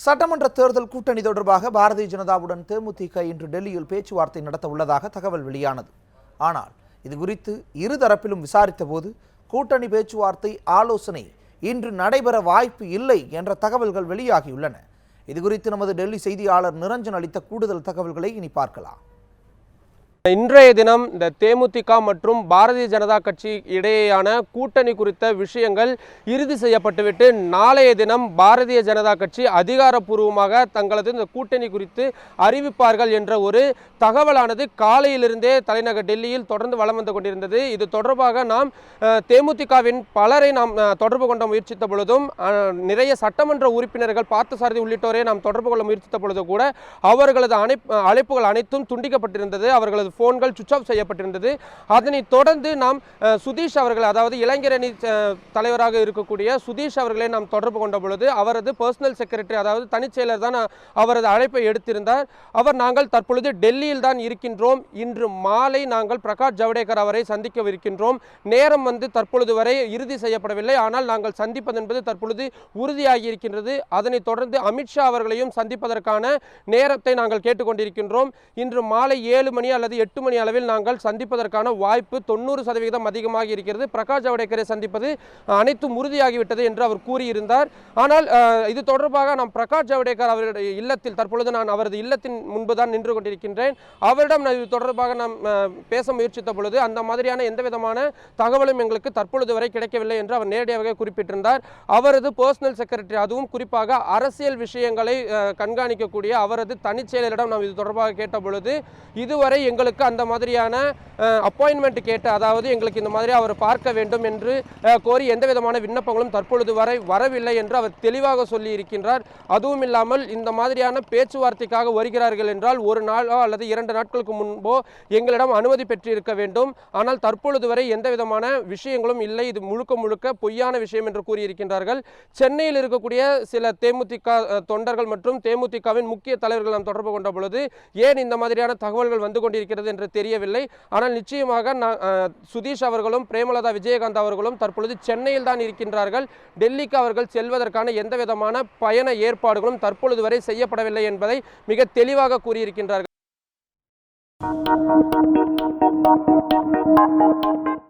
சட்டமன்ற தேர்தல் கூட்டணி தொடர்பாக பாரதிய ஜனதாவுடன் தேமுதிக இன்று டெல்லியில் பேச்சுவார்த்தை நடத்த உள்ளதாக தகவல் வெளியானது. ஆனால் இதுகுறித்து இருதரப்பிலும் விசாரித்த போது கூட்டணி பேச்சுவார்த்தை ஆலோசனை இன்று நடைபெற வாய்ப்பு இல்லை என்ற தகவல்கள் வெளியாகியுள்ளன. இதுகுறித்து நமது டெல்லி செய்தியாளர் நிரஞ்சன் அளித்த கூடுதல் தகவல்களை இனி பார்க்கலாம். இன்றைய தினம் இந்த தேமுதிக மற்றும் பாரதிய ஜனதா கட்சி இடையேயான கூட்டணி குறித்த விஷயங்கள் இறுதி செய்யப்பட்டுவிட்டு நாளைய தினம் பாரதிய ஜனதா கட்சி அதிகாரப்பூர்வமாக தங்களது இந்த கூட்டணி குறித்து அறிவிப்பார்கள் என்ற ஒரு தகவலானது காலையிலிருந்தே தலைநகர் டெல்லியில் தொடர்ந்து வலம் வந்து கொண்டிருந்தது. இது தொடர்பாக நாம் தேமுதிகவின் பலரை நாம் தொடர்பு கொண்ட முயற்சித்த பொழுதும் நிறைய சட்டமன்ற உறுப்பினர்கள் பார்த்தசாரதி உள்ளிட்டோரை நாம் தொடர்பு கொள்ள முயற்சித்த பொழுது கூட அவர்களது அழைப்புகள் அனைத்தும் துண்டிக்கப்பட்டிருந்தது. அவர்களது போன்கள் சுவிட்ச் ஆஃப் செய்யப்பட்டிருந்தது. அதனைத் தொடர்ந்து நாம் சுதீஷ் அவர்கள், அதாவது இளைஞரணி தலைவராக இருக்கக்கூடிய சுதீஷ் அவர்களை நாம் தொடர்பு கொண்ட பொழுது அவரது பர்சனல் செக்ரட்டரி, அதாவது தனிச்செயலர் தான் அவரது அழைப்பை எடுத்திருந்தார். நாங்கள் தற்பொழுது டெல்லியில் தான் இருக்கின்றோம், இன்று மாலை நாங்கள் பிரகாஷ் ஜவடேகர் அவரை சந்திக்கவிருக்கின்றோம், நேரம் தற்பொழுது வரை இறுதி செய்யப்படவில்லை, ஆனால் நாங்கள் சந்திப்பது என்பது தற்பொழுது உறுதியாகி இருக்கின்றது. அதனைத் தொடர்ந்து அமித்ஷா அவர்களையும் சந்திப்பதற்கான நேரத்தை நாங்கள் கேட்டுக்கொண்டிருக்கின்றோம். இன்று மாலை 7 மணி அல்லது 8 மணி அளவில் நாங்கள் சந்திப்பதற்கான வாய்ப்பு 90% அதிகமாக இருக்கிறது. பிரகாஷ் ஜவடேகரை சந்திப்பது அனைத்தும் உறுதியாகிவிட்டது என்று அவர் கூறியிருந்தார். ஆனால் இது தொடர்பாக நாம் பிரகாஷ் ஜவடேகர் அவருடைய இல்லத்தில், தற்பொழுது நான் அவரது இல்லத்தின் முன்பு தான் நின்று கொண்டிருக்கின்றேன், அவரிடம் இது தொடர்பாக நாம் பேச முயற்சித்த பொழுது அந்த மாதிரியான எந்த விதமான தகவலும் எங்களுக்கு தற்பொழுது வரை கிடைக்கவில்லை என்று அவர் நேரடியாக குறிப்பிட்டிருந்தார். அவரது பர்சனல் செக்ரட்டரி, அதுவும் குறிப்பாக அரசியல் விஷயங்களை கண்காணிக்கக்கூடிய அவரது தனிச்செயலரிடம் நாம் இது தொடர்பாக கேட்ட பொழுது இதுவரை எங்களுக்கு அந்த மாதிரியான அப்பாயின்மெண்ட் கேட்டு, அதாவது எங்களுக்கு இந்த மாதிரி அவர் பார்க்க வேண்டும் என்று கோரி எந்த விதமான விண்ணப்பங்களும் தற்பொழுது வரை வரவில்லை என்று அவர் தெளிவாக சொல்லி இருக்கின்றார். அதுவும் இல்லாமல் இந்த மாதிரியான பேச்சுவார்த்தைக்காக வருகிறார்கள் என்றால் ஒரு நாளோ அல்லது 2 நாட்களுக்கு முன்போ எங்களிடம் அனுமதி பெற்றிருக்க வேண்டும். ஆனால் தற்பொழுது வரை எந்த விதமான விஷயங்களும் இல்லை, இது முழுக்க பொய்யான விஷயம் என்று கூறியிருக்கின்றார்கள். சென்னையில் இருக்கக்கூடிய சில தேமுதிக தொண்டர்கள் மற்றும் தேமுதிகவின் முக்கிய தலைவர்கள் நாம் தொடர்பு கொண்ட பொழுது ஏன் இந்த மாதிரியான தகவல்கள் வந்து கொண்டிருக்கிறது என்று தெரியவில்லை. ஆனால் நிச்சயமாக சுதீஷ் அவர்களும் பிரேமலதா விஜயகாந்த் அவர்களும் தற்பொழுது சென்னையில் தான் இருக்கின்றார்கள். டெல்லிக்கு அவர்கள் செல்வதற்கான எந்த விதமான பயண ஏற்பாடுகளும் தற்பொழுது வரை செய்யப்படவில்லை என்பதை மிக தெளிவாக கூறியிருக்கின்றார்கள்.